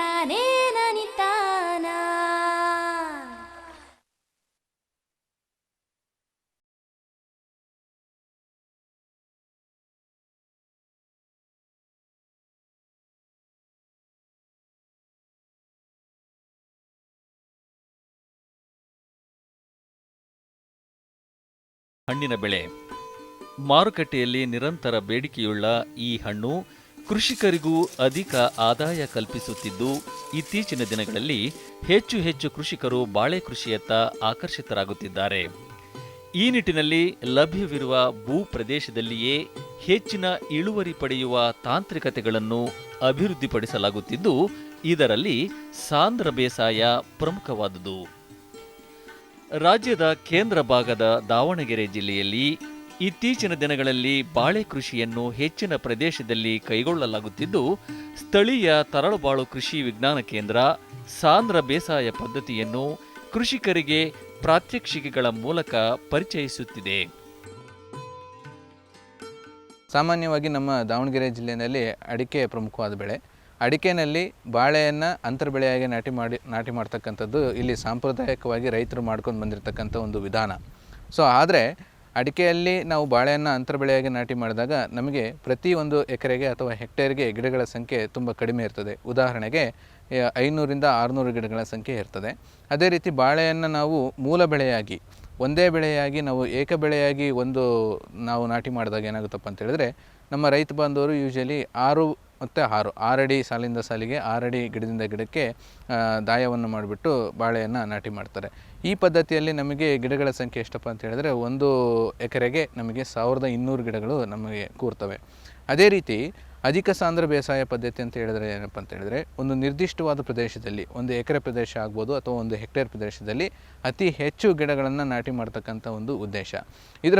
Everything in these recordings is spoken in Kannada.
ತಾನೇ ನನಿತಾನ. ಹಣ್ಣಿನ ಬೆಳೆ. ಮಾರುಕಟ್ಟೆಯಲ್ಲಿ ನಿರಂತರ ಬೇಡಿಕೆಯುಳ್ಳ ಈ ಹಣ್ಣು ಕೃಷಿಕರಿಗೂ ಅಧಿಕ ಆದಾಯ ಕಲ್ಪಿಸುತ್ತಿದ್ದು, ಇತ್ತೀಚಿನ ದಿನಗಳಲ್ಲಿ ಹೆಚ್ಚು ಹೆಚ್ಚು ಕೃಷಿಕರು ಬಾಳೆ ಕೃಷಿಯತ್ತ ಆಕರ್ಷಿತರಾಗುತ್ತಿದ್ದಾರೆ. ಈ ನಿಟ್ಟಿನಲ್ಲಿ ಲಭ್ಯವಿರುವ ಭೂ ಪ್ರದೇಶದಲ್ಲಿಯೇ ಹೆಚ್ಚಿನ ಇಳುವರಿ ಪಡೆಯುವ ತಾಂತ್ರಿಕತೆಗಳನ್ನು ಅಭಿವೃದ್ಧಿಪಡಿಸಲಾಗುತ್ತಿದ್ದು, ಇದರಲ್ಲಿ ಸಾಂದ್ರ ಬೇಸಾಯ ಪ್ರಮುಖವಾದುದು. ರಾಜ್ಯದ ಕೇಂದ್ರ ಭಾಗದ ದಾವಣಗೆರೆ ಜಿಲ್ಲೆಯಲ್ಲಿ ಇತ್ತೀಚಿನ ದಿನಗಳಲ್ಲಿ ಬಾಳೆ ಕೃಷಿಯನ್ನು ಹೆಚ್ಚಿನ ಪ್ರದೇಶದಲ್ಲಿ ಕೈಗೊಳ್ಳಲಾಗುತ್ತಿದ್ದು, ಸ್ಥಳೀಯ ತರಳುಬಾಳು ಕೃಷಿ ವಿಜ್ಞಾನ ಕೇಂದ್ರ ಸಾಂದ್ರ ಬೇಸಾಯ ಪದ್ಧತಿಯನ್ನು ಕೃಷಿಕರಿಗೆ ಪ್ರಾತ್ಯಕ್ಷಿಕೆಗಳ ಮೂಲಕ ಪರಿಚಯಿಸುತ್ತಿದೆ. ಸಾಮಾನ್ಯವಾಗಿ ನಮ್ಮ ದಾವಣಗೆರೆ ಜಿಲ್ಲೆಯಲ್ಲಿ ಅಡಿಕೆ ಪ್ರಮುಖವಾದ ಬೆಳೆ. ಅಡಿಕೆನಲ್ಲಿ ಬಾಳೆಯನ್ನು ಅಂತರ ಬೆಳೆಯಾಗಿ ನಾಟಿ ಮಾಡ್ತಕ್ಕಂಥದ್ದು ಇಲ್ಲಿ ಸಾಂಪ್ರದಾಯಿಕವಾಗಿ ರೈತರು ಮಾಡ್ಕೊಂಡು ಬಂದಿರತಕ್ಕಂಥ ಒಂದು ವಿಧಾನ. ಆದರೆ ಅಡಿಕೆಯಲ್ಲಿ ನಾವು ಬಾಳೆಯನ್ನು ಅಂತರ ಬೆಳೆಯಾಗಿ ನಾಟಿ ಮಾಡಿದಾಗ ನಮಗೆ ಪ್ರತಿ ಒಂದು ಎಕರೆಗೆ ಅಥವಾ ಹೆಕ್ಟೇರ್ಗೆ ಗಿಡಗಳ ಸಂಖ್ಯೆ ತುಂಬ ಕಡಿಮೆ ಇರ್ತದೆ. ಉದಾಹರಣೆಗೆ 500ರಿಂದ 600 ಗಿಡಗಳ ಸಂಖ್ಯೆ ಇರ್ತದೆ. ಅದೇ ರೀತಿ ಬಾಳೆಯನ್ನು ನಾವು ಮೂಲ ಬೆಳೆಯಾಗಿ ಒಂದೇ ಬೆಳೆಯಾಗಿ ನಾವು ಏಕ ಬೆಳೆಯಾಗಿ ನಾವು ನಾಟಿ ಮಾಡಿದಾಗ ಏನಾಗುತ್ತಪ್ಪ ಅಂತ ಹೇಳಿದ್ರೆ, ನಮ್ಮ ರೈತ ಬಾಂಧವರು ಯೂಶಲಿ 6 ಮತ್ತು 6 ಅಡಿ ಸಾಲಿಂದ ಸಾಲಿಗೆ 6 ಅಡಿ ಗಿಡದಿಂದ ಗಿಡಕ್ಕೆ ದಾಯವನ್ನು ಮಾಡಿಬಿಟ್ಟು ಬಾಳೆಯನ್ನು ನಾಟಿ ಮಾಡ್ತಾರೆ. ಈ ಪದ್ಧತಿಯಲ್ಲಿ ನಮಗೆ ಗಿಡಗಳ ಸಂಖ್ಯೆ ಎಷ್ಟಪ್ಪ ಅಂತ ಹೇಳಿದ್ರೆ, 1 ಎಕರೆಗೆ ನಮಗೆ 1200 ಗಿಡಗಳು ನಮಗೆ ಕೂರ್ತವೆ. ಅದೇ ರೀತಿ ಅಧಿಕ ಸಾಂದ್ರ ಬೇಸಾಯ ಪದ್ಧತಿ ಅಂತ ಹೇಳಿದ್ರೆ ಏನಪ್ಪ ಅಂತ ಹೇಳಿದ್ರೆ, ಒಂದು ನಿರ್ದಿಷ್ಟವಾದ ಪ್ರದೇಶದಲ್ಲಿ 1 ಎಕರೆ ಪ್ರದೇಶ ಆಗ್ಬೋದು ಅಥವಾ 1 ಹೆಕ್ಟೇರ್ ಪ್ರದೇಶದಲ್ಲಿ ಅತಿ ಹೆಚ್ಚು ಗಿಡಗಳನ್ನು ನಾಟಿ ಮಾಡ್ತಕ್ಕಂಥ ಒಂದು ಉದ್ದೇಶ. ಇದರ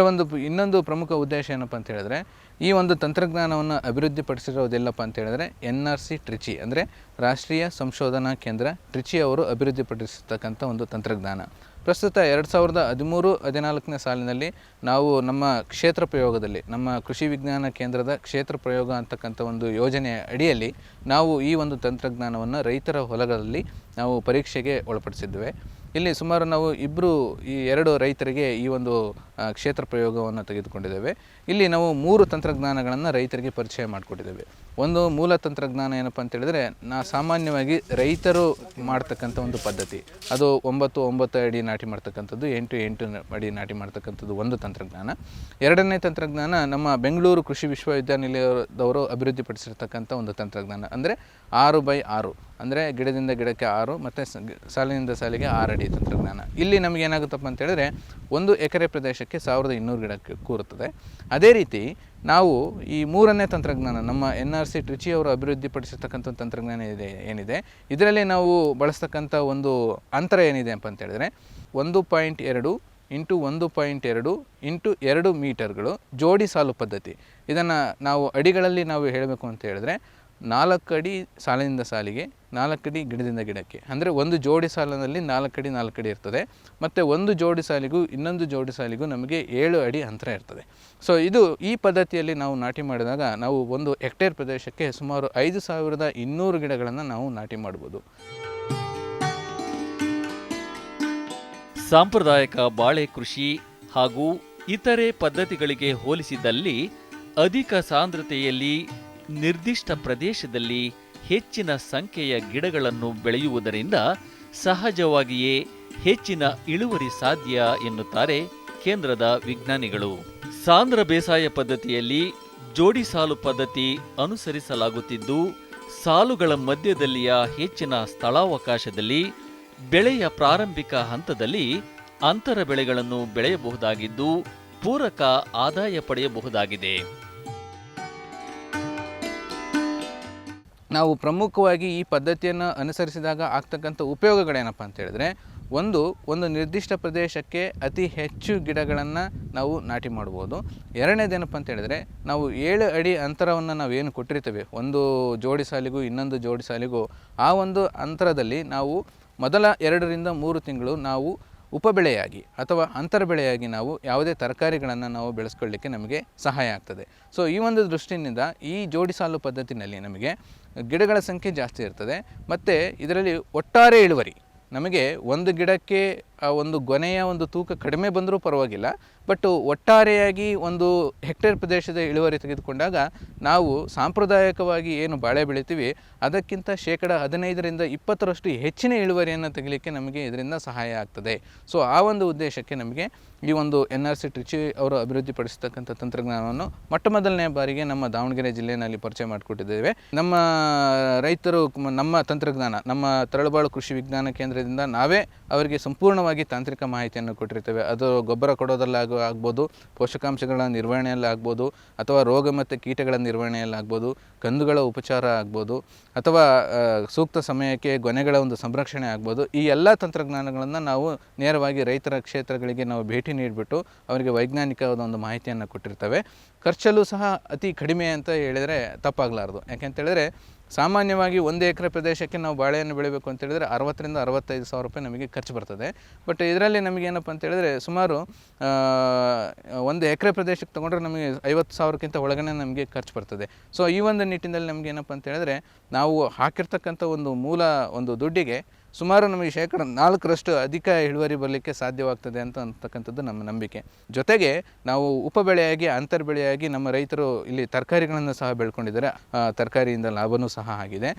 ಇನ್ನೊಂದು ಪ್ರಮುಖ ಉದ್ದೇಶ ಏನಪ್ಪ ಅಂತ ಹೇಳಿದ್ರೆ, ಈ ಒಂದು ತಂತ್ರಜ್ಞಾನವನ್ನು ಅಭಿವೃದ್ಧಿಪಡಿಸಿರೋದೆಲ್ಲಪ್ಪ ಅಂತ ಹೇಳಿದ್ರೆ NRC ಟ್ರಿಚಿ ಅಂದರೆ ರಾಷ್ಟ್ರೀಯ ಸಂಶೋಧನಾ ಕೇಂದ್ರ ಟ್ರಿಚಿ ಅವರು ಅಭಿವೃದ್ಧಿಪಡಿಸಿರ್ತಕ್ಕಂಥ ಒಂದು ತಂತ್ರಜ್ಞಾನ. ಪ್ರಸ್ತುತ 2013-14ನೇ ಸಾಲಿನಲ್ಲಿ ನಾವು ನಮ್ಮ ಕ್ಷೇತ್ರ ಪ್ರಯೋಗದಲ್ಲಿ, ನಮ್ಮ ಕೃಷಿ ವಿಜ್ಞಾನ ಕೇಂದ್ರದ ಕ್ಷೇತ್ರ ಪ್ರಯೋಗ ಅಂತಕ್ಕಂಥ ಒಂದು ಯೋಜನೆಯ ಅಡಿಯಲ್ಲಿ ನಾವು ಈ ಒಂದು ತಂತ್ರಜ್ಞಾನವನ್ನು ರೈತರ ಹೊಲಗಳಲ್ಲಿ ನಾವು ಪರೀಕ್ಷೆಗೆ ಒಳಪಡಿಸಿದ್ದೇವೆ. ಇಲ್ಲಿ ಸುಮಾರು ನಾವು 2 ರೈತರಿಗೆ ಈ ಒಂದು ಕ್ಷೇತ್ರ ಪ್ರಯೋಗವನ್ನು ತೆಗೆದುಕೊಂಡಿದ್ದೇವೆ. ಇಲ್ಲಿ ನಾವು 3 ತಂತ್ರಜ್ಞಾನಗಳನ್ನು ರೈತರಿಗೆ ಪರಿಚಯ ಮಾಡಿಕೊಟ್ಟಿದ್ದೇವೆ. ಒಂದು ಮೂಲ ತಂತ್ರಜ್ಞಾನ ಏನಪ್ಪ ಅಂತ ಹೇಳಿದ್ರೆ, ಸಾಮಾನ್ಯವಾಗಿ ರೈತರು ಮಾಡ್ತಕ್ಕಂಥ ಒಂದು ಪದ್ಧತಿ, ಅದು 9 ಅಡಿ ನಾಟಿ ಮಾಡ್ತಕ್ಕಂಥದ್ದು, 8 ಅಡಿ ನಾಟಿ ಮಾಡ್ತಕ್ಕಂಥದ್ದು ಒಂದು ತಂತ್ರಜ್ಞಾನ. ಎರಡನೇ ತಂತ್ರಜ್ಞಾನ ನಮ್ಮ ಬೆಂಗಳೂರು ಕೃಷಿ ವಿಶ್ವವಿದ್ಯಾನಿಲಯದವರು ಅಭಿವೃದ್ಧಿಪಡಿಸಿರ್ತಕ್ಕಂಥ ಒಂದು ತಂತ್ರಜ್ಞಾನ, ಅಂದರೆ 6x6 ಅಂದರೆ ಗಿಡದಿಂದ ಗಿಡಕ್ಕೆ 6 ಮತ್ತು ಸಾಲಿನಿಂದ ಸಾಲಿಗೆ 6 ಅಡಿ ತಂತ್ರಜ್ಞಾನ. ಇಲ್ಲಿ ನಮಗೆ ಏನಾಗುತ್ತಪ್ಪ ಅಂತ ಹೇಳಿದ್ರೆ, 1 ಎಕರೆ ಪ್ರದೇಶಕ್ಕೆ 1200 ಗಿಡಕ್ಕೆ ಕೂರುತ್ತದೆ. ಅದೇ ರೀತಿ ನಾವು ಈ 3ನೇ ತಂತ್ರಜ್ಞಾನ ನಮ್ಮ NRC ಟ್ರಿಚಿ ಅವರು ಅಭಿವೃದ್ಧಿಪಡಿಸಿರ್ತಕ್ಕಂಥ ತಂತ್ರಜ್ಞಾನ ಏನಿದೆ, ಇದರಲ್ಲಿ ನಾವು ಬಳಸ್ತಕ್ಕಂಥ ಒಂದು ಅಂತರ ಏನಿದೆ ಅಂತ ಹೇಳಿದ್ರೆ, 1.2 × 1.2 × 2 ಮೀಟರ್ಗಳು ಜೋಡಿ ಸಾಲು ಪದ್ಧತಿ. ಇದನ್ನು ನಾವು ಅಡಿಗಳಲ್ಲಿ ನಾವು ಹೇಳಬೇಕು ಅಂತ ಹೇಳಿದ್ರೆ, 4 ಅಡಿ ಸಾಲಿನಿಂದ ಸಾಲಿಗೆ, 4 ಅಡಿ ಗಿಡದಿಂದ ಗಿಡಕ್ಕೆ, ಅಂದರೆ ಒಂದು ಜೋಡಿ ಸಾಲಿನಲ್ಲಿ 4 ಅಡಿ 4 ಅಡಿ ಇರ್ತದೆ, ಮತ್ತು ಒಂದು ಜೋಡಿ ಸಾಲಿಗೂ ಇನ್ನೊಂದು ಜೋಡಿ ಸಾಲಿಗೂ ನಮಗೆ 7 ಅಡಿ ಅಂತರ ಇರ್ತದೆ. ಈ ಪದ್ಧತಿಯಲ್ಲಿ ನಾವು ನಾಟಿ ಮಾಡಿದಾಗ ನಾವು 1 ಹೆಕ್ಟೇರ್ ಪ್ರದೇಶಕ್ಕೆ ಸುಮಾರು 5200 ಗಿಡಗಳನ್ನು ನಾವು ನಾಟಿ ಮಾಡ್ಬೋದು. ಸಾಂಪ್ರದಾಯಿಕ ಬಾಳೆ ಕೃಷಿ ಹಾಗೂ ಇತರೆ ಪದ್ಧತಿಗಳಿಗೆ ಹೋಲಿಸಿದಲ್ಲಿ ಅಧಿಕ ಸಾಂದ್ರತೆಯಲ್ಲಿ ನಿರ್ದಿಷ್ಟ ಪ್ರದೇಶದಲ್ಲಿ ಹೆಚ್ಚಿನ ಸಂಖ್ಯೆಯ ಗಿಡಗಳನ್ನು ಬೆಳೆಯುವುದರಿಂದ ಸಹಜವಾಗಿಯೇ ಹೆಚ್ಚಿನ ಇಳುವರಿ ಸಾಧ್ಯ ಎನ್ನುತ್ತಾರೆ ಕೇಂದ್ರದ ವಿಜ್ಞಾನಿಗಳು. ಸಾಂದ್ರ ಬೇಸಾಯ ಪದ್ಧತಿಯಲ್ಲಿ ಜೋಡಿ ಸಾಲು ಪದ್ಧತಿ ಅನುಸರಿಸಲಾಗುತ್ತಿದ್ದು, ಸಾಲುಗಳ ಮಧ್ಯದಲ್ಲಿಯ ಹೆಚ್ಚಿನ ಸ್ಥಳಾವಕಾಶದಲ್ಲಿ ಬೆಳೆಯ ಪ್ರಾರಂಭಿಕ ಹಂತದಲ್ಲಿ ಅಂತರ ಬೆಳೆಗಳನ್ನು ಬೆಳೆಯಬಹುದಾಗಿದ್ದು, ಪೂರಕ ಆದಾಯ ಪಡೆಯಬಹುದಾಗಿದೆ. ನಾವು ಪ್ರಮುಖವಾಗಿ ಈ ಪದ್ಧತಿಯನ್ನು ಅನುಸರಿಸಿದಾಗ ಆಗ್ತಕ್ಕಂಥ ಉಪಯೋಗಗಳೇನಪ್ಪ ಅಂತ ಹೇಳಿದ್ರೆ, ಒಂದು ನಿರ್ದಿಷ್ಟ ಪ್ರದೇಶಕ್ಕೆ ಅತಿ ಹೆಚ್ಚು ಗಿಡಗಳನ್ನು ನಾವು ನಾಟಿ ಮಾಡ್ಬೋದು. ಎರಡನೇದೇನಪ್ಪ ಅಂತ ಹೇಳಿದ್ರೆ, ನಾವು 7 ಅಡಿ ಅಂತರವನ್ನು ನಾವೇನು ಕೊಟ್ಟಿರ್ತೇವೆ ಒಂದು ಜೋಡಿ ಸಾಲಿಗೂ ಇನ್ನೊಂದು ಜೋಡಿ ಸಾಲಿಗೂ, ಆ ಒಂದು ಅಂತರದಲ್ಲಿ ನಾವು ಮೊದಲ 2 ರಿಂದ 3 ತಿಂಗಳು ನಾವು ಉಪಬೆಳೆಯಾಗಿ ಅಥವಾ ಅಂತರ ಬೆಳೆಯಾಗಿ ನಾವು ಯಾವುದೇ ತರಕಾರಿಗಳನ್ನು ನಾವು ಬೆಳೆಸ್ಕೊಳ್ಳಿಕ್ಕೆ ನಮಗೆ ಸಹಾಯ ಆಗ್ತದೆ. ಸೊ ಈ ಒಂದು ದೃಷ್ಟಿಯಿಂದ ಈ ಜೋಡಿ ಸಾಲು ಪದ್ಧತಿನಲ್ಲಿ ನಮಗೆ ಗಿಡಗಳ ಸಂಖ್ಯೆ ಜಾಸ್ತಿ ಇರ್ತದೆ ಮತ್ತು ಇದರಲ್ಲಿ ಒಟ್ಟಾರೆ ಇಳುವರಿ ನಮಗೆ ಒಂದು ಗಿಡಕ್ಕೆ ಒಂದು ಗೊನೆಯ ಒಂದು ತೂಕ ಕಡಿಮೆ ಬಂದರೂ ಪರವಾಗಿಲ್ಲ, ಬಟ್ ಒಟ್ಟಾರೆಯಾಗಿ ಒಂದು ಹೆಕ್ಟೇರ್ ಪ್ರದೇಶದ ಇಳುವರಿ ತೆಗೆದುಕೊಂಡಾಗ ನಾವು ಸಾಂಪ್ರದಾಯಿಕವಾಗಿ ಏನು ಬಾಳೆ ಬೆಳಿತೀವಿ ಅದಕ್ಕಿಂತ 15% ಹೆಚ್ಚಿನ ಇಳುವರಿಯನ್ನು ತೆಗಿಲಿಕ್ಕೆ ನಮಗೆ ಇದರಿಂದ ಸಹಾಯ ಆಗ್ತದೆ. ಸೊ ಆ ಒಂದು ಉದ್ದೇಶಕ್ಕೆ ನಮಗೆ ಈ ಒಂದು NRC ಟ್ರಿಚಿ ಅವರು ಅಭಿವೃದ್ಧಿಪಡಿಸತಕ್ಕಂಥ ತಂತ್ರಜ್ಞಾನವನ್ನು ಮೊದಲನೇ ಬಾರಿಗೆ ನಮ್ಮ ದಾವಣಗೆರೆ ಜಿಲ್ಲೆಯಲ್ಲಿ ಪರಿಚಯ ಮಾಡಿಕೊಟ್ಟಿದ್ದೇವೆ. ನಮ್ಮ ರೈತರು ನಮ್ಮ ತಂತ್ರಜ್ಞಾನ, ನಮ್ಮ ತರಳಬಾಳು ಕೃಷಿ ವಿಜ್ಞಾನ ಕೇಂದ್ರದಿಂದ ನಾವೇ ಅವರಿಗೆ ಸಂಪೂರ್ಣವಾಗಿ ತಾಂತ್ರಿಕ ಮಾಹಿತಿಯನ್ನು ಕೊಟ್ಟಿರ್ತೇವೆ. ಅದು ಗೊಬ್ಬರ ಕೊಡೋದಲ್ಲಾಗ್ಬೋದು, ಪೋಷಕಾಂಶಗಳ ನಿರ್ವಹಣೆಯಲ್ಲಿ ಆಗ್ಬೋದು, ಅಥವಾ ರೋಗ ಮತ್ತು ಕೀಟಗಳ ನಿರ್ವಹಣೆಯಲ್ಲಿ ಆಗ್ಬೋದು, ಕಂದುಗಳ ಉಪಚಾರ ಆಗ್ಬೋದು, ಅಥವಾ ಸೂಕ್ತ ಸಮಯಕ್ಕೆ ಗೊನೆಗಳ ಒಂದು ಸಂರಕ್ಷಣೆ ಆಗ್ಬೋದು. ಈ ಎಲ್ಲ ತಂತ್ರಜ್ಞಾನಗಳನ್ನು ನಾವು ನೇರವಾಗಿ ರೈತರ ಕ್ಷೇತ್ರಗಳಿಗೆ ನಾವು ಭೇಟಿ ನೀಡಿಬಿಟ್ಟು ಅವರಿಗೆ ವೈಜ್ಞಾನಿಕವಾದ ಒಂದು ಮಾಹಿತಿಯನ್ನು ಕೊಟ್ಟಿರ್ತೇವೆ. ಖರ್ಚಲ್ಲೂ ಸಹ ಅತಿ ಕಡಿಮೆ ಅಂತ ಹೇಳಿದರೆ ತಪ್ಪಾಗಲಾರದು. ಯಾಕೆಂತೇಳಿದರೆ ಸಾಮಾನ್ಯವಾಗಿ 1 ಎಕರೆ ಪ್ರದೇಶಕ್ಕೆ ನಾವು ಬಾಳೆಯನ್ನು ಬೆಳಿಬೇಕು ಅಂತೇಳಿದರೆ 60,000 ರಿಂದ 65,000 ರೂಪಾಯಿ ನಮಗೆ ಖರ್ಚು ಬರ್ತದೆ. ಬಟ್ ಇದರಲ್ಲಿ ನಮಗೇನಪ್ಪ ಅಂತೇಳಿದರೆ ಸುಮಾರು 1 ಎಕರೆ ಪ್ರದೇಶಕ್ಕೆ ತೊಗೊಂಡ್ರೆ ನಮಗೆ 50,000ಕ್ಕಿಂತ ಒಳಗಡೆ ನಮಗೆ ಖರ್ಚು ಬರ್ತದೆ. ಸೊ ಈ ಒಂದು ನಿಟ್ಟಿನಲ್ಲಿ ನಮಗೇನಪ್ಪ ಅಂತೇಳಿದರೆ ನಾವು ಹಾಕಿರ್ತಕ್ಕಂಥ ಮೂಲ ದುಡ್ಡಿಗೆ ಸುಮಾರು ನಮಗೆ 4% ಅಧಿಕ ಇಳುವರಿ ಬರಲಿಕ್ಕೆ ಸಾಧ್ಯವಾಗ್ತದೆ ಅಂತಕ್ಕಂಥದ್ದು ನಮ್ಮ ನಂಬಿಕೆ. ಜೊತೆಗೆ ನಾವು ಉಪಬೆಳೆಯಾಗಿ ಅಂತರ್ ಬೆಳೆಯಾಗಿ ನಮ್ಮ ರೈತರು ಇಲ್ಲಿ ತರಕಾರಿಗಳನ್ನು ಸಹ ಬೆಳ್ಕೊಂಡಿದ್ದಾರೆ. ತರಕಾರಿಯಿಂದ ಲಾಭವೂ ಸಹ ಆಗಿದೆ.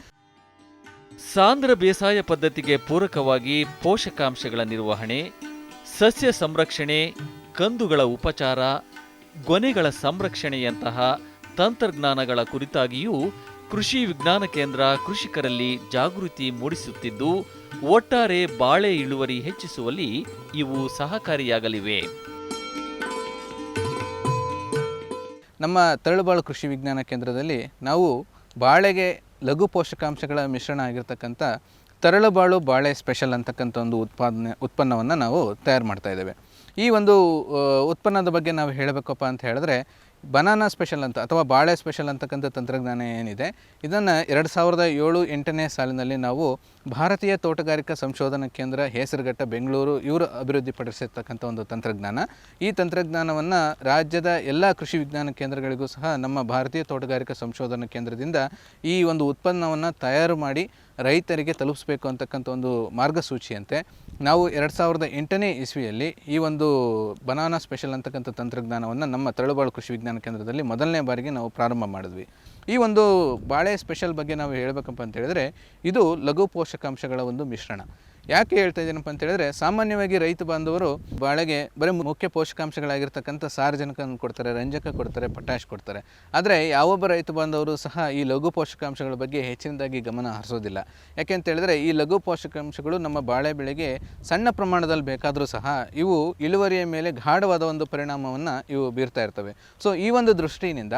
ಸಾಂದ್ರ ಬೇಸಾಯ ಪದ್ಧತಿಗೆ ಪೂರಕವಾಗಿ ಪೋಷಕಾಂಶಗಳ ನಿರ್ವಹಣೆ, ಸಸ್ಯ ಸಂರಕ್ಷಣೆ, ಕಂದುಗಳ ಉಪಚಾರ, ಗೊನೆಗಳ ಸಂರಕ್ಷಣೆಯಂತಹ ತಂತ್ರಜ್ಞಾನಗಳ ಕುರಿತಾಗಿಯೂ ಕೃಷಿ ವಿಜ್ಞಾನ ಕೇಂದ್ರ ಕೃಷಿಕರಲ್ಲಿ ಜಾಗೃತಿ ಮೂಡಿಸುತ್ತಿದ್ದು ಒಟ್ಟಾರೆ ಬಾಳೆ ಇಳುವರಿ ಹೆಚ್ಚಿಸುವಲ್ಲಿ ಇವು ಸಹಕಾರಿಯಾಗಲಿವೆ. ನಮ್ಮ ತರಳಬಾಳು ಕೃಷಿ ವಿಜ್ಞಾನ ಕೇಂದ್ರದಲ್ಲಿ ನಾವು ಬಾಳೆಗೆ ಲಘು ಪೋಷಕಾಂಶಗಳ ಮಿಶ್ರಣ ಆಗಿರ್ತಕ್ಕಂಥ ತರಳಬಾಳು ಬಾಳೆ ಸ್ಪೆಷಲ್ ಅಂತಕ್ಕಂಥ ಒಂದು ಉತ್ಪನ್ನವನ್ನು ನಾವು ತಯಾರು ಮಾಡ್ತಾ ಇದ್ದೇವೆ. ಈ ಒಂದು ಉತ್ಪನ್ನದ ಬಗ್ಗೆ ನಾವು ಹೇಳಬೇಕಪ್ಪ ಅಂತ ಹೇಳಿದ್ರೆ ಬನಾನಾ ಸ್ಪೆಷಲ್ ಅಂತ ಅಥವಾ ಬಾಳೆ ಸ್ಪೆಷಲ್ ಅಂತಕ್ಕಂಥ ತಂತ್ರಜ್ಞಾನ ಏನಿದೆ ಇದನ್ನು 2007-8ನೇ ಸಾಲಿನಲ್ಲಿ ನಾವು ಭಾರತೀಯ ತೋಟಗಾರಿಕಾ ಸಂಶೋಧನಾ ಕೇಂದ್ರ ಹೆಸರುಘಟ್ಟ ಬೆಂಗಳೂರು ಇವರು ಅಭಿವೃದ್ಧಿಪಡಿಸಿರ್ತಕ್ಕಂಥ ಒಂದು ತಂತ್ರಜ್ಞಾನ. ಈ ತಂತ್ರಜ್ಞಾನವನ್ನು ರಾಜ್ಯದ ಎಲ್ಲ ಕೃಷಿ ವಿಜ್ಞಾನ ಕೇಂದ್ರಗಳಿಗೂ ಸಹ ನಮ್ಮ ಭಾರತೀಯ ತೋಟಗಾರಿಕಾ ಸಂಶೋಧನಾ ಕೇಂದ್ರದಿಂದ ಈ ಒಂದು ಉತ್ಪನ್ನವನ್ನು ತಯಾರು ಮಾಡಿ ರೈತರಿಗೆ ತಲುಪಿಸಬೇಕು ಅಂತಕ್ಕಂಥ ಒಂದು ಮಾರ್ಗಸೂಚಿಯಂತೆ ನಾವು 2008ನೇ ಇಸ್ವಿಯಲ್ಲಿ ಈ ಒಂದು ಬನಾನಾ ಸ್ಪೆಷಲ್ ಅಂತಕ್ಕಂಥ ತಂತ್ರಜ್ಞಾನವನ್ನು ನಮ್ಮ ತರಳಬಾಳು ಕೃಷಿ ವಿಜ್ಞಾನ ಕೇಂದ್ರದಲ್ಲಿ ಮೊದಲನೇ ಬಾರಿಗೆ ನಾವು ಪ್ರಾರಂಭ ಮಾಡಿದ್ವಿ. ಈ ಒಂದು ಬಾಳೆ ಸ್ಪೆಷಲ್ ಬಗ್ಗೆ ನಾವು ಹೇಳಬೇಕಪ್ಪ ಅಂತ ಹೇಳಿದ್ರೆ ಇದು ಲಘು ಪೋಷಕಾಂಶಗಳ ಒಂದು ಮಿಶ್ರಣ. ಯಾಕೆ ಹೇಳ್ತಾ ಇದ್ದೀನಪ್ಪ ಅಂತ ಹೇಳಿದ್ರೆ ಸಾಮಾನ್ಯವಾಗಿ ರೈತ ಬಾಂಧವರು ಬಾಳೆಗೆ ಬರೀ ಮುಖ್ಯ ಪೋಷಕಾಂಶಗಳಾಗಿರ್ತಕ್ಕಂಥ ಸಾರಜನಕವನ್ನು ಕೊಡ್ತಾರೆ, ರಂಜಕ ಕೊಡ್ತಾರೆ, ಪೊಟ್ಯಾಶ್ ಕೊಡ್ತಾರೆ. ಆದರೆ ಯಾವೊಬ್ಬ ರೈತ ಬಾಂಧವರು ಸಹ ಈ ಲಘು ಪೋಷಕಾಂಶಗಳ ಬಗ್ಗೆ ಹೆಚ್ಚಿನದಾಗಿ ಗಮನ ಹರಿಸೋದಿಲ್ಲ. ಯಾಕೆ ಅಂತ ಹೇಳಿದ್ರೆ ಈ ಲಘು ಪೋಷಕಾಂಶಗಳು ನಮ್ಮ ಬಾಳೆ ಬೆಳೆಗೆ ಸಣ್ಣ ಪ್ರಮಾಣದಲ್ಲಿ ಬೇಕಾದರೂ ಸಹ ಇವು ಇಳುವರಿಯ ಮೇಲೆ ಗಾಢವಾದ ಒಂದು ಪರಿಣಾಮವನ್ನು ಇವು ಬೀರ್ತಾ ಇರ್ತವೆ. ಸೊ ಈ ಒಂದು ದೃಷ್ಟಿಯಿಂದ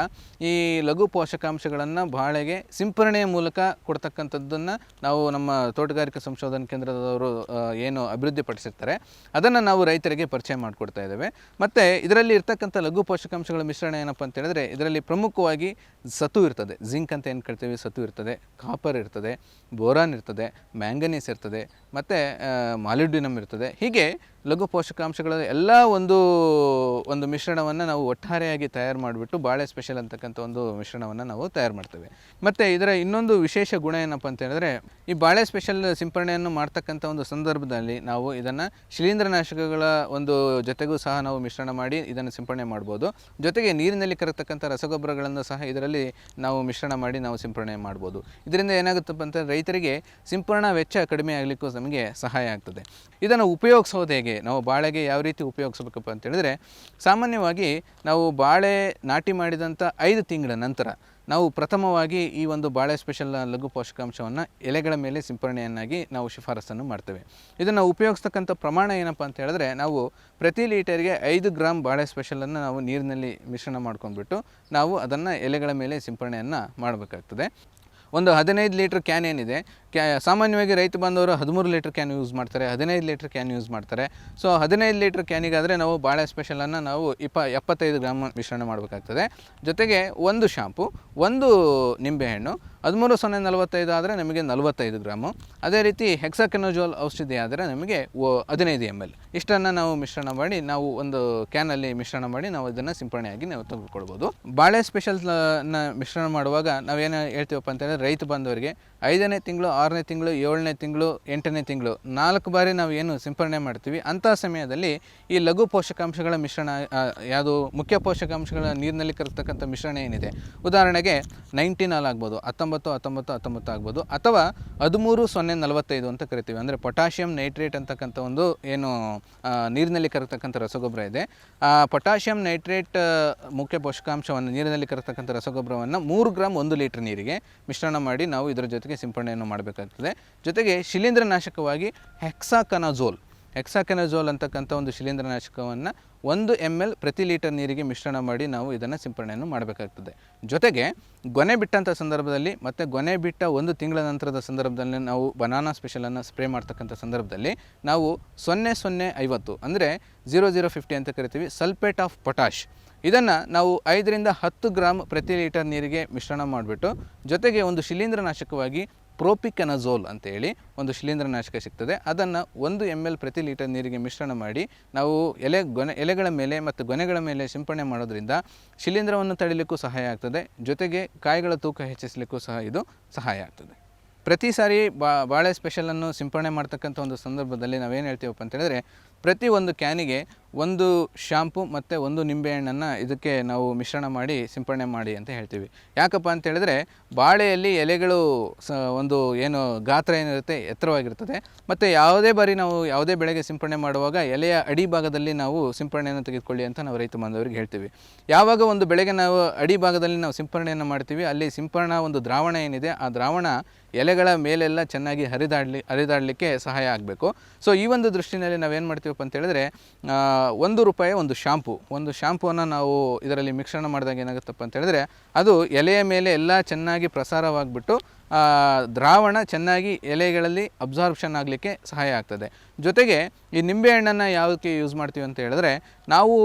ಈ ಲಘು ಪೋಷಕಾಂಶಗಳನ್ನು ಬಾಳೆಗೆ ಸಿಂಪರಣೆಯ ಮೂಲಕ ಕೊಡ್ತಕ್ಕಂಥದ್ದನ್ನು ನಾವು ನಮ್ಮ ತೋಟಗಾರಿಕಾ ಸಂಶೋಧನಾ ಕೇಂದ್ರದವರು ಏನು ಅಭಿವೃದ್ಧಿಪಡಿಸಿರ್ತಾರೆ ಅದನ್ನು ನಾವು ರೈತರಿಗೆ ಪರಿಚಯ ಮಾಡಿಕೊಡ್ತಾ ಇದ್ದೇವೆ. ಮತ್ತು ಇದರಲ್ಲಿ ಇರ್ತಕ್ಕಂಥ ಲಘು ಪೋಷಕಾಂಶಗಳ ಮಿಶ್ರಣ ಏನಪ್ಪ ಅಂತ ಹೇಳಿದ್ರೆ ಇದರಲ್ಲಿ ಪ್ರಮುಖವಾಗಿ ಸತು ಇರ್ತದೆ, ಜಿಂಕ್ ಅಂತ ಏನು ಕರಿತೀವಿ ಸತು ಇರ್ತದೆ, ಕಾಪರ್ ಇರ್ತದೆ, ಬೋರಾನ್ ಇರ್ತದೆ, ಮ್ಯಾಂಗನೀಸ್ ಇರ್ತದೆ, ಮತ್ತು ಮಾಲಿಬ್ಡಿನಮ್ ಇರ್ತದೆ. ಹೀಗೆ ಲಘು ಪೋಷಕಾಂಶಗಳ ಎಲ್ಲ ಒಂದು ಮಿಶ್ರಣವನ್ನು ನಾವು ಒಟ್ಟಾರೆಯಾಗಿ ತಯಾರು ಮಾಡಿಬಿಟ್ಟು ಬಾಳೆ ಸ್ಪೆಷಲ್ ಅಂತಕ್ಕಂಥ ಒಂದು ಮಿಶ್ರಣವನ್ನು ನಾವು ತಯಾರು ಮಾಡ್ತೇವೆ. ಮತ್ತು ಇದರ ಇನ್ನೊಂದು ವಿಶೇಷ ಗುಣ ಏನಪ್ಪ ಅಂತ ಹೇಳಿದ್ರೆ ಈ ಬಾಳೆ ಸ್ಪೆಷಲ್ ಸಿಂಪರಣೆಯನ್ನು ಮಾಡ್ತಕ್ಕಂಥ ಒಂದು ಸಂದರ್ಭದಲ್ಲಿ ನಾವು ಇದನ್ನು ಶಿಲೀಂಧ್ರನಾಶಕಗಳ ಒಂದು ಜೊತೆಗೂ ಸಹ ನಾವು ಮಿಶ್ರಣ ಮಾಡಿ ಇದನ್ನು ಸಿಂಪರಣೆ ಮಾಡ್ಬೋದು. ಜೊತೆಗೆ ನೀರಿನಲ್ಲಿ ಕರತಕ್ಕಂಥ ರಸಗೊಬ್ಬರಗಳನ್ನು ಸಹ ಇದರಲ್ಲಿ ನಾವು ಮಿಶ್ರಣ ಮಾಡಿ ನಾವು ಸಿಂಪರಣೆ ಮಾಡ್ಬೋದು. ಇದರಿಂದ ಏನಾಗುತ್ತಪ್ಪ ಅಂತ ರೈತರಿಗೆ ಸಿಂಪರಣಾ ವೆಚ್ಚ ಕಡಿಮೆ ಆಗಲಿಕ್ಕೂ ನಮಗೆ ಸಹಾಯ ಆಗ್ತದೆ. ಇದನ್ನು ಉಪಯೋಗಿಸೋದು ಹೇಗೆ, ನಾವು ಬಾಳೆಗೆ ಯಾವ ರೀತಿ ಉಪಯೋಗಿಸ್ಬೇಕಪ್ಪ ಅಂತ ಹೇಳಿದ್ರೆ ಸಾಮಾನ್ಯವಾಗಿ ನಾವು ಬಾಳೆ ನಾಟಿ ಮಾಡಿದಂಥ 5 ತಿಂಗಳ ನಂತರ ನಾವು ಪ್ರಥಮವಾಗಿ ಈ ಒಂದು ಬಾಳೆ ಸ್ಪೆಷಲ್ ಲಘು ಪೋಷಕಾಂಶವನ್ನು ಎಲೆಗಳ ಮೇಲೆ ಸಿಂಪರಣೆಯನ್ನಾಗಿ ನಾವು ಶಿಫಾರಸನ್ನು ಮಾಡ್ತೇವೆ. ಇದನ್ನು ಉಪಯೋಗಿಸ್ತಕ್ಕಂಥ ಪ್ರಮಾಣ ಏನಪ್ಪ ಅಂತ ಹೇಳಿದ್ರೆ ನಾವು ಪ್ರತಿ ಲೀಟರ್ಗೆ 5 ಗ್ರಾಮ್ ಬಾಳೆ ಸ್ಪೆಷಲನ್ನು ನಾವು ನೀರಿನಲ್ಲಿ ಮಿಶ್ರಣ ಮಾಡ್ಕೊಂಡ್ಬಿಟ್ಟು ನಾವು ಅದನ್ನು ಎಲೆಗಳ ಮೇಲೆ ಸಿಂಪರಣೆಯನ್ನು ಮಾಡಬೇಕಾಗ್ತದೆ. ಒಂದು 15 ಲೀಟ್ರ್ ಕ್ಯಾನ್ ಏನಿದೆ ಸಾಮಾನ್ಯವಾಗಿ ರೈತ ಬಾಂಧವರು 13 ಲೀಟರ್ ಕ್ಯಾನ್ ಯೂಸ್ ಮಾಡ್ತಾರೆ, 15 ಲೀಟರ್ ಕ್ಯಾನ್ ಯೂಸ್ ಮಾಡ್ತಾರೆ. ಸೊ 15 ಲೀಟರ್ ಕ್ಯಾನಿಗಾದರೆ ನಾವು ಬಾಳೆ ಸ್ಪೆಷಲನ್ನು ನಾವು 75 ಗ್ರಾಮ್ ಮಿಶ್ರಣ ಮಾಡಬೇಕಾಗ್ತದೆ. ಜೊತೆಗೆ ಒಂದು ಶಾಂಪು, ಒಂದು ನಿಂಬೆಹಣ್ಣು, 13,045 ಆದರೆ ನಮಗೆ 45 ಗ್ರಾಮು. ಅದೇ ರೀತಿ ಹೆಕ್ಸಾಕೆನಜೋಲ್ ಔಷಧಿ ಆದರೆ ನಮಗೆ 15 ml. ಇಷ್ಟನ್ನು ನಾವು ಮಿಶ್ರಣ ಮಾಡಿ ನಾವು ಒಂದು ಕ್ಯಾನಲ್ಲಿ ಮಿಶ್ರಣ ಮಾಡಿ ನಾವು ಇದನ್ನು ಸಿಂಪರಣೆಯಾಗಿ ನಾವು ತೆಗೆದುಕೊಳ್ಬೋದು. ಬಾಳೆ ಸ್ಪೆಷಲ್ನ ಮಿಶ್ರಣ ಮಾಡುವಾಗ ನಾವೇನು ಹೇಳ್ತೀವಪ್ಪ ಅಂತೇಳಿದ್ರೆ ರೈತ ಬಾಂಧವರಿಗೆ 5ನೇ ತಿಂಗಳು, 6ನೇ ತಿಂಗಳು, 7ನೇ ತಿಂಗಳು, 8ನೇ ತಿಂಗಳು 4 ಬಾರಿ ನಾವು ಏನು ಸಿಂಪರಣೆ ಮಾಡ್ತೀವಿ ಅಂಥ ಸಮಯದಲ್ಲಿ ಈ ಲಘು ಪೋಷಕಾಂಶಗಳ ಮಿಶ್ರಣ, ಯಾವುದು ಮುಖ್ಯ ಪೋಷಕಾಂಶಗಳ ನೀರಿನಲ್ಲಿ ಕರಗ್ತಕ್ಕಂಥ ಮಿಶ್ರಣ ಏನಿದೆ, ಉದಾಹರಣೆಗೆ 19 ಆಗ್ಬೋದು, 19 ಆಗ್ಬೋದು, ಅಥವಾ 13,045 ಅಂತ ಕರಿತೀವಿ. ಅಂದರೆ ಪೊಟ್ಯಾಷಿಯಂ ನೈಟ್ರೇಟ್ ಅಂತಕ್ಕಂಥ ಒಂದು ಏನು ನೀರಿನಲ್ಲಿ ಕರಗ್ತಕ್ಕಂಥ ರಸಗೊಬ್ಬರ ಇದೆ. ಆ ಪೊಟ್ಯಾಷಿಯಂ ನೈಟ್ರೇಟ್ ಮುಖ್ಯ ಪೋಷಕಾಂಶವನ್ನು ನೀರಿನಲ್ಲಿ ಕರಗ್ತಕ್ಕಂಥ ರಸಗೊಬ್ಬರವನ್ನು 3 ಗ್ರಾಮ್ 1 ಲೀಟರ್ ನೀರಿಗೆ ಮಿಶ್ರಣ ಮಾಡಿ ನಾವು ಇದರ ಜೊತೆಗೆ ಸಿಂಪರಣೆಯನ್ನು ಮಾಡಬೇಕಾಗ್ತದೆ. ಜೊತೆಗೆ ಶಿಲೀಂಧ್ರನಾಶಕವಾಗಿ ಹೆಕ್ಸಾಕೆನಜೋಲ್ ಅಂತಕ್ಕಂಥ ಒಂದು ಶಿಲೀಂಧ್ರನಾಶಕವನ್ನು 1 ml ಪ್ರತಿ ಲೀಟರ್ ನೀರಿಗೆ ಮಿಶ್ರಣ ಮಾಡಿ ನಾವು ಇದನ್ನು ಸಿಂಪರಣೆಯನ್ನು ಮಾಡಬೇಕಾಗ್ತದೆ. ಜೊತೆಗೆ ಗೊನೆ ಬಿಟ್ಟಂಥ ಸಂದರ್ಭದಲ್ಲಿ ಮತ್ತು ಗೊನೆ ಬಿಟ್ಟ 1 ತಿಂಗಳ ನಂತರದ ಸಂದರ್ಭದಲ್ಲಿ ನಾವು ಬನಾನಾ ಸ್ಪೆಷಲನ್ನು ಸ್ಪ್ರೇ ಮಾಡ್ತಕ್ಕಂಥ ಸಂದರ್ಭದಲ್ಲಿ ನಾವು 0050 ಅಂದರೆ 0050 ಅಂತ ಕರಿತೀವಿ ಸಲ್ಫೇಟ್ ಆಫ್ ಪೊಟ್ಯಾಷ್, ಇದನ್ನು ನಾವು 5ರಿಂದ 10 ಗ್ರಾಮ್ ಪ್ರತಿ ಲೀಟರ್ ನೀರಿಗೆ ಮಿಶ್ರಣ ಮಾಡಿಬಿಟ್ಟು ಜೊತೆಗೆ ಒಂದು ಶಿಲೀಂಧ್ರನಾಶಕವಾಗಿ ಪ್ರೋಪಿಕನಜೋಲ್ ಅಂತೇಳಿ ಒಂದು ಶಿಲೀಂಧ್ರನಾಶಕ ಸಿಗ್ತದೆ, ಅದನ್ನು 1 ml ಪ್ರತಿ ಲೀಟರ್ ನೀರಿಗೆ ಮಿಶ್ರಣ ಮಾಡಿ ನಾವು ಎಲೆಗಳ ಮೇಲೆ ಮತ್ತು ಗೊನೆಗಳ ಮೇಲೆ ಸಿಂಪರಣೆ ಮಾಡೋದ್ರಿಂದ ಶಿಲೀಂಧ್ರವನ್ನು ತಡಿಲಿಕ್ಕೂ ಸಹಾಯ ಆಗ್ತದೆ. ಜೊತೆಗೆ ಕಾಯಿಗಳ ತೂಕ ಹೆಚ್ಚಿಸಲಿಕ್ಕೂ ಸಹ ಇದು ಸಹಾಯ ಆಗ್ತದೆ. ಪ್ರತಿ ಸಾರಿ ಬಾಳೆ ಸ್ಪೆಷಲನ್ನು ಸಿಂಪರಣೆ ಮಾಡ್ತಕ್ಕಂಥ ಒಂದು ಸಂದರ್ಭದಲ್ಲಿ ನಾವೇನು ಹೇಳ್ತೀವಪ್ಪ ಅಂತ ಹೇಳಿದ್ರೆ ಪ್ರತಿ ಒಂದು ಕ್ಯಾನಿಗೆ ಒಂದು ಶಾಂಪು ಮತ್ತು ಒಂದು ನಿಂಬೆಹಣ್ಣನ್ನು ಇದಕ್ಕೆ ನಾವು ಮಿಶ್ರಣ ಮಾಡಿ ಸಿಂಪರಣೆ ಮಾಡಿ ಅಂತ ಹೇಳ್ತೀವಿ. ಯಾಕಪ್ಪ ಅಂತ ಹೇಳಿದ್ರೆ ಬಾಳೆಯಲ್ಲಿ ಎಲೆಗಳು ಒಂದು ಏನು ಗಾತ್ರ ಏನಿರುತ್ತೆ ಎತ್ತರವಾಗಿರ್ತದೆ, ಮತ್ತು ಯಾವುದೇ ಬಾರಿ ನಾವು ಯಾವುದೇ ಬೆಳೆಗೆ ಸಿಂಪರಣೆ ಮಾಡುವಾಗ ಎಲೆಯ ಅಡಿ ಭಾಗದಲ್ಲಿ ನಾವು ಸಿಂಪರಣೆಯನ್ನು ತೆಗೆದುಕೊಳ್ಳಿ ಅಂತ ನಾವು ರೈತ ಬಾಂಧವರಿಗೆ ಹೇಳ್ತೀವಿ. ಯಾವಾಗ ಒಂದು ಬೆಳೆಗೆ ನಾವು ಅಡಿ ಭಾಗದಲ್ಲಿ ನಾವು ಸಿಂಪರಣೆಯನ್ನು ಮಾಡ್ತೀವಿ, ಅಲ್ಲಿ ಸಿಂಪರಣಾ ಒಂದು ದ್ರಾವಣ ಏನಿದೆ ಆ ದ್ರಾವಣ ಎಲೆಗಳ ಮೇಲೆಲ್ಲ ಚೆನ್ನಾಗಿ ಹರಿದಾಡಲಿಕ್ಕೆ ಸಹಾಯ ಆಗಬೇಕು. ಸೊ ಈ ಒಂದು ದೃಷ್ಟಿನಲ್ಲಿ ನಾವೇನು ಮಾಡ್ತೀವಪ್ಪ ಅಂತ ಹೇಳಿದ್ರೆ ₹1 ಒಂದು ಶಾಂಪೂವನ್ನು ನಾವು ಇದರಲ್ಲಿ ಮಿಶ್ರಣ ಮಾಡಿದಾಗ ಏನಾಗುತ್ತಪ್ಪ ಅಂತ ಹೇಳಿದ್ರೆ ಅದು ಎಲೆಯ ಮೇಲೆ ಎಲ್ಲ ಚೆನ್ನಾಗಿ ಪ್ರಸಾರವಾಗಿಬಿಟ್ಟು ದ್ರಾವಣ ಚೆನ್ನಾಗಿ ಎಲೆಗಳಲ್ಲಿ ಅಬ್ಸಾರ್ಪ್ಷನ್ ಆಗಲಿಕ್ಕೆ ಸಹಾಯ ಆಗ್ತದೆ. ಜೊತೆಗೆ ಈ ನಿಂಬೆಹಣ್ಣನ್ನು ಯಾವುದಕ್ಕೆ ಯೂಸ್ ಮಾಡ್ತೀವಿ ಅಂತ ಹೇಳಿದ್ರೆ ನಾವು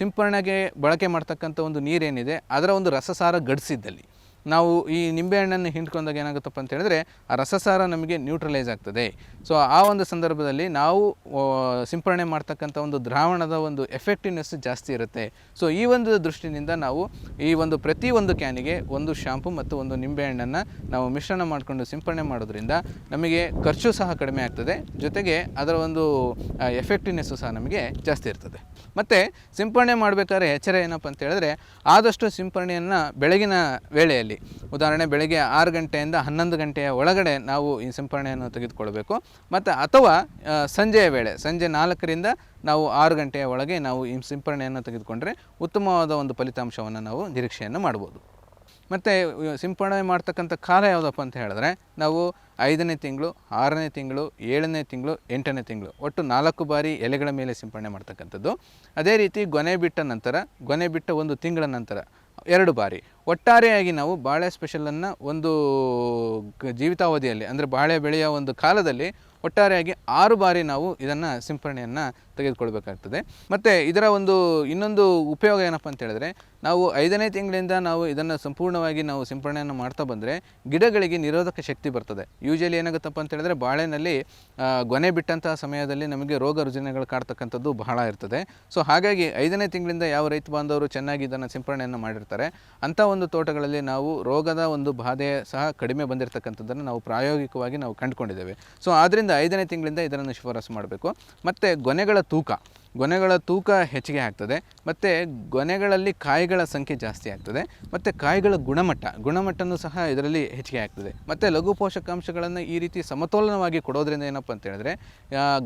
ಸಿಂಪರಣೆಗೆ ಬಳಕೆ ಮಾಡ್ತಕ್ಕಂಥ ಒಂದು ನೀರೇನಿದೆ ಅದರ ಒಂದು ರಸಸಾರ ಗಡಿಸಿದ್ದಲ್ಲಿ ನಾವು ಈ ನಿಂಬೆಹಣ್ಣನ್ನು ಹಿಂಡ್ಕೊಂಡಾಗ ಏನಾಗುತ್ತಪ್ಪ ಅಂತ ಹೇಳಿದ್ರೆ ಆ ರಸಸಾರ ನಮಗೆ ನ್ಯೂಟ್ರಲೈಸ್ ಆಗ್ತದೆ. ಸೊ ಆ ಒಂದು ಸಂದರ್ಭದಲ್ಲಿ ನಾವು ಸಿಂಪರಣೆ ಮಾಡ್ತಕ್ಕಂಥ ಒಂದು ದ್ರಾವಣದ ಒಂದು ಎಫೆಕ್ಟಿವ್ನೆಸ್ ಜಾಸ್ತಿ ಇರುತ್ತೆ. ಸೊ ಈ ಒಂದು ದೃಷ್ಟಿನಿಂದ ನಾವು ಈ ಒಂದು ಪ್ರತಿ ಒಂದು ಕ್ಯಾನಿಗೆ ಒಂದು ಶಾಂಪು ಮತ್ತು ಒಂದು ನಿಂಬೆಹಣ್ಣನ್ನು ನಾವು ಮಿಶ್ರಣ ಮಾಡಿಕೊಂಡು ಸಿಂಪರಣೆ ಮಾಡೋದ್ರಿಂದ ನಮಗೆ ಖರ್ಚು ಸಹ ಕಡಿಮೆ ಆಗ್ತದೆ, ಜೊತೆಗೆ ಅದರ ಒಂದು ಎಫೆಕ್ಟಿವ್ನೆಸ್ಸು ಸಹ ನಮಗೆ ಜಾಸ್ತಿ ಇರ್ತದೆ. ಮತ್ತು ಸಿಂಪರಣೆ ಮಾಡಬೇಕಾದ್ರೆ ಎಚ್ಚರ ಏನಪ್ಪ ಅಂತ ಹೇಳಿದ್ರೆ ಆದಷ್ಟು ಸಿಂಪರಣೆಯನ್ನು ಬೆಳಗಿನ ವೇಳೆಯಲ್ಲಿ, ಉದಾಹರಣೆ ಬೆಳಗ್ಗೆ 6 ಗಂಟೆಯಿಂದ 11 ಗಂಟೆಯ ಒಳಗಡೆ ನಾವು ಈ ಸಿಂಪರಣೆಯನ್ನು ತೆಗೆದುಕೊಳ್ಬೇಕು. ಮತ್ತು ಅಥವಾ ಸಂಜೆಯ ವೇಳೆ ಸಂಜೆ 4ರಿಂದ ನಾವು 6 ಗಂಟೆಯ ಒಳಗೆ ನಾವು ಈ ಸಿಂಪರಣೆಯನ್ನು ತೆಗೆದುಕೊಂಡ್ರೆ ಉತ್ತಮವಾದ ಒಂದು ಫಲಿತಾಂಶವನ್ನು ನಾವು ನಿರೀಕ್ಷೆಯನ್ನು ಮಾಡ್ಬೋದು. ಮತ್ತು ಸಿಂಪರಣೆ ಮಾಡ್ತಕ್ಕಂಥ ಕಾಲ ಯಾವುದಪ್ಪ ಅಂತ ಹೇಳಿದ್ರೆ ನಾವು 5ನೇ ತಿಂಗಳು, 6ನೇ ತಿಂಗಳು, 7ನೇ ತಿಂಗಳು, 8ನೇ ತಿಂಗಳು ಒಟ್ಟು 4 ಬಾರಿ ಎಲೆಗಳ ಮೇಲೆ ಸಿಂಪರಣೆ ಮಾಡ್ತಕ್ಕಂಥದ್ದು. ಅದೇ ರೀತಿ ಗೊನೆ ಬಿಟ್ಟ ನಂತರ, ಗೊನೆ ಬಿಟ್ಟ 1 ತಿಂಗಳ ನಂತರ 2 ಬಾರಿ. ಒಟ್ಟಾರೆಯಾಗಿ ನಾವು ಬಾಳೆ ಸ್ಪೆಷಲನ್ನು ಒಂದು ಜೀವಿತಾವಧಿಯಲ್ಲಿ ಅಂದರೆ ಬಾಳೆ ಬೆಳೆಯ ಒಂದು ಕಾಲದಲ್ಲಿ ಒಟ್ಟಾರೆಯಾಗಿ 6 ಬಾರಿ ನಾವು ಇದನ್ನು ಸಿಂಪರಣೆಯನ್ನು ತೆಗೆದುಕೊಳ್ಬೇಕಾಗ್ತದೆ. ಮತ್ತು ಇದರ ಒಂದು ಇನ್ನೊಂದು ಉಪಯೋಗ ಏನಪ್ಪ ಅಂತ ಹೇಳಿದ್ರೆ ನಾವು 5ನೇ ತಿಂಗಳಿಂದ ನಾವು ಇದನ್ನು ಸಂಪೂರ್ಣವಾಗಿ ನಾವು ಸಿಂಪರಣೆಯನ್ನು ಮಾಡ್ತಾ ಬಂದರೆ ಗಿಡಗಳಿಗೆ ನಿರೋಧಕ ಶಕ್ತಿ ಬರ್ತದೆ. ಯೂಶಲಿ ಏನಾಗುತ್ತಪ್ಪ ಅಂತ ಹೇಳಿದ್ರೆ ಬಾಳೆನಲ್ಲಿ ಗೊನೆ ಬಿಟ್ಟಂತಹ ಸಮಯದಲ್ಲಿ ನಮಗೆ ರೋಗ ರುಜಿನಗಳು ಕಾಡ್ತಕ್ಕಂಥದ್ದು ಬಹಳ ಇರ್ತದೆ. ಸೊ ಹಾಗಾಗಿ 5ನೇ ತಿಂಗಳಿಂದ ಯಾವ ರೈತ ಬಾಂಧವರು ಚೆನ್ನಾಗಿ ಇದನ್ನು ಸಿಂಪರಣೆಯನ್ನು ಮಾಡಿರ್ತಾರೆ ಅಂಥ ಒಂದು ತೋಟಗಳಲ್ಲಿ ನಾವು ರೋಗದ ಒಂದು ಬಾಧೆ ಸಹ ಕಡಿಮೆ ಬಂದಿರತಕ್ಕಂಥದ್ದನ್ನು ನಾವು ಪ್ರಾಯೋಗಿಕವಾಗಿ ನಾವು ಕಂಡುಕೊಂಡಿದ್ದೇವೆ. ಸೊ ಆದ್ದರಿಂದ 5ನೇ ತಿಂಗಳಿಂದ ಇದನ್ನು ಶಿಫಾರಸು ಮಾಡಬೇಕು. ಮತ್ತು ಗೊನೆಗಳ ತೂಕ ಹೆಚ್ಚಿಗೆ ಆಗ್ತದೆ, ಮತ್ತು ಗೊನೆಗಳಲ್ಲಿ ಕಾಯಿಗಳ ಸಂಖ್ಯೆ ಜಾಸ್ತಿ ಆಗ್ತದೆ, ಮತ್ತು ಕಾಯಿಗಳ ಗುಣಮಟ್ಟನೂ ಸಹ ಇದರಲ್ಲಿ ಹೆಚ್ಚಿಗೆ ಆಗ್ತದೆ. ಮತ್ತು ಲಘು ಪೋಷಕಾಂಶಗಳನ್ನು ಈ ರೀತಿ ಸಮತೋಲನವಾಗಿ ಕೊಡೋದ್ರಿಂದ ಏನಪ್ಪ ಅಂತ ಹೇಳಿದ್ರೆ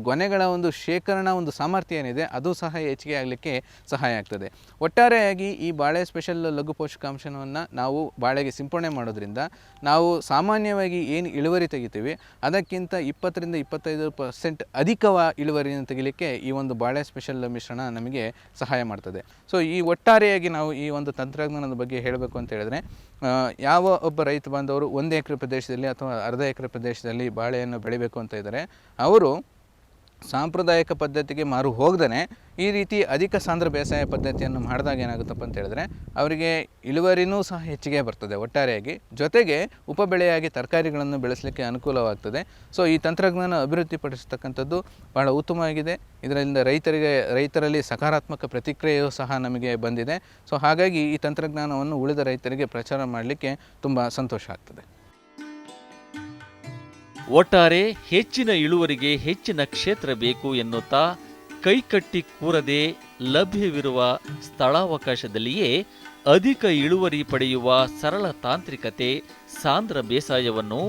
ಗೊನೆಗಳ ಒಂದು ಶೇಖರಣಾ ಒಂದು ಸಾಮರ್ಥ್ಯ ಏನಿದೆ ಅದು ಸಹ ಹೆಚ್ಚಿಗೆ ಆಗಲಿಕ್ಕೆ ಸಹಾಯ ಆಗ್ತದೆ. ಒಟ್ಟಾರೆಯಾಗಿ ಈ ಬಾಳೆ ಸ್ಪೆಷಲ್ ಲಘು ಪೋಷಕಾಂಶವನ್ನು ನಾವು ಬಾಳೆಗೆ ಸಿಂಪರಣೆ ಮಾಡೋದ್ರಿಂದ ನಾವು ಸಾಮಾನ್ಯವಾಗಿ ಏನು ಇಳುವರಿ ತೆಗಿತೀವಿ ಅದಕ್ಕಿಂತ 20ರಿಂದ 25% ಅಧಿಕ ಇಳುವರಿಯನ್ನು ತೆಗಿಲಿಕ್ಕೆ ಈ ಒಂದು ಬಾಳೆ ಸ್ಪೆಷಲ್ ಸ್ಪೆಷಲ್ ಮಿಶ್ರಣ ನಮಗೆ ಸಹಾಯ ಮಾಡ್ತದೆ. ಸೊ ಈ ಒಟ್ಟಾರೆಯಾಗಿ ನಾವು ಈ ಒಂದು ತಂತ್ರಜ್ಞಾನದ ಬಗ್ಗೆ ಹೇಳಬೇಕು ಅಂತ ಹೇಳಿದ್ರೆ, ಯಾವ ಒಬ್ಬ ರೈತ ಬಾಂಧವರು 1 ಎಕರೆ ಪ್ರದೇಶದಲ್ಲಿ ಅಥವಾ ಅರ್ಧ ಎಕರೆ ಪ್ರದೇಶದಲ್ಲಿ ಬಾಳೆಯನ್ನು ಬೆಳಿಬೇಕು ಅಂತ ಇದ್ದಾರೆ, ಅವರು ಸಾಂಪ್ರದಾಯಿಕ ಪದ್ಧತಿಗೆ ಮಾರು ಹೋಗದೇ ಈ ರೀತಿ ಅಧಿಕ ಸಾಂದ್ರ ಬೇಸಾಯ ಪದ್ಧತಿಯನ್ನು ಮಾಡಿದಾಗ ಏನಾಗುತ್ತಪ್ಪ ಅಂತ ಹೇಳಿದ್ರೆ ಅವರಿಗೆ ಇಳುವರಿನೂ ಸಹ ಹೆಚ್ಚಿಗೆ ಬರ್ತದೆ ಒಟ್ಟಾರೆಯಾಗಿ, ಜೊತೆಗೆ ಉಪಬೆಳೆಯಾಗಿ ತರಕಾರಿಗಳನ್ನು ಬೆಳೆಸಲಿಕ್ಕೆ ಅನುಕೂಲವಾಗ್ತದೆ. ಸೊ ಈ ತಂತ್ರಜ್ಞಾನ ಅಭಿವೃದ್ಧಿಪಡಿಸ್ತಕ್ಕಂಥದ್ದು ಬಹಳ ಉತ್ತಮವಾಗಿದೆ. ಇದರಿಂದ ರೈತರಲ್ಲಿ ಸಕಾರಾತ್ಮಕ ಪ್ರತಿಕ್ರಿಯೆಯೂ ಸಹ ನಮಗೆ ಬಂದಿದೆ. ಸೊ ಹಾಗಾಗಿ ಈ ತಂತ್ರಜ್ಞಾನವನ್ನು ಉಳಿದ ರೈತರಿಗೆ ಪ್ರಚಾರ ಮಾಡಲಿಕ್ಕೆ ತುಂಬ ಸಂತೋಷ ಆಗ್ತದೆ. ಒಟ್ಟಾರೆ ಹೆಚ್ಚಿನ ಇಳುವರಿಗೆ ಹೆಚ್ಚಿನ ಕ್ಷೇತ್ರ ಬೇಕು ಎನ್ನುತ್ತಾ ಕೈಕಟ್ಟಿ ಕೂರದೆ ಲಭ್ಯವಿರುವ ಸ್ಥಳಾವಕಾಶದಲ್ಲಿಯೇ ಅಧಿಕ ಇಳುವರಿ ಪಡೆಯುವ ಸರಳ ತಾಂತ್ರಿಕತೆ ಸಾಂದ್ರ ಬೇಸಾಯವನ್ನು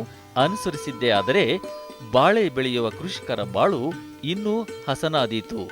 ಅನುಸರಿಸಿದ್ದೇ ಆದರೆ ಬಾಳೆ ಬೆಳೆಯುವ ಕೃಷಿಕರ ಬಾಳು ಇನ್ನೂ ಹಸನಾದೀತು.